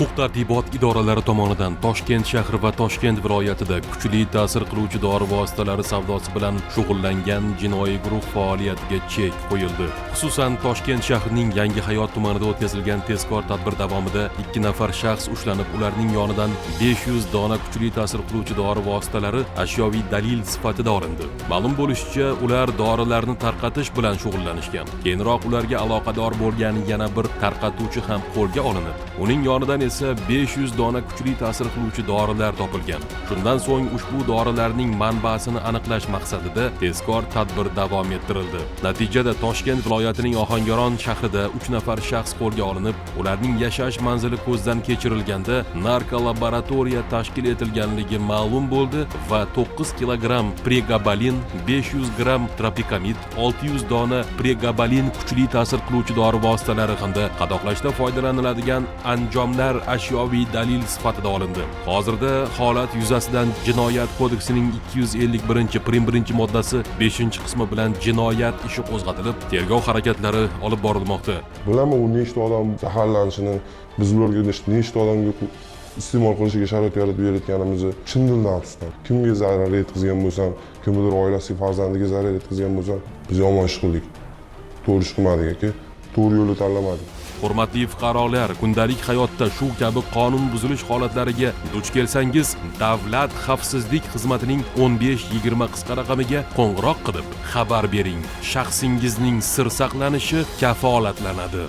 Huquq-tartibot idoralari tomonidan Toshkent shahri va Toshkent viloyatida kuchli ta'sir qiluvchi dori vositalari savdosi bilan shug'ullangan jinoiy guruh faoliyatiga chek qo'yildi. Xususan, Toshkent shahrining Yangihayot tumanida o'tkazilgan tezkor tadbir davomida 2 nafar shaxs ushlanib, ularning yonidan 500 dona kuchli ta'sir qiluvchi dori vositalari ashyoviy dalil sifatida olindi. Ma'lum bo'lishicha, ular dorilarni tarqatish bilan shug'ullanishgan. Keyinroq ularga aloqador bo'lgan yana bir tarqatuvchi ham qo'lga olinib, uning yonidan esa 500 dona kuchli ta'sir qiluvchi dorilar topilgan. Shundan so'ng ushbu dorilarning manbasini aniqlash maqsadida tezkor tadbir davom ettirildi. Natijada Toshkent viloyatining Ohangaron shahrida 3 nafar shaxs qo'lga olinib, ularning yashash manzili ko'zdan kechirilganda narkolaboratoriya tashkil etilganligi ma'lum bo'ldi va 9 kilogramm pregabalin, 500 gramm tropikamid, 600 dona pregabalin kuchli ta'sir qiluvchi dori vositalari hamda qadoqlashda foydalaniladigan anjomlar ashyoviy dalil sifatida olindi. Hozirda holat yuzasidan Jinoyat kodeksining 251 moddasi 5-qismi bilan jinoyat ishi qo'zg'atilib, tergov harakatlari olib borilmoqda. Bilaman, u nechta odam zaharlanishini, biz ularga nechta odamga iste'mol qilishiga sharoit yaratib berayotganimizni chin dildan afsusdaman. Kimga zarar yetkazgan bo'lsam, kimdir oilasiga, farzandiga zarar yetkazgan bo'lsam, biz yomon ish qildik. To'g'ri ish qilmadik yoki to'g'ri yo'lni tanlamadik. Hurmatli fuqarolar, kundalik hayotda shu kabi qonun buzilish holatlariga duch kelsangiz, Davlat xavfsizlik xizmatining 15-20 qisqa raqamiga qo'ng'iroq qilib xabar bering. Shaxsingizning sir saqlanishi kafolatlanadi.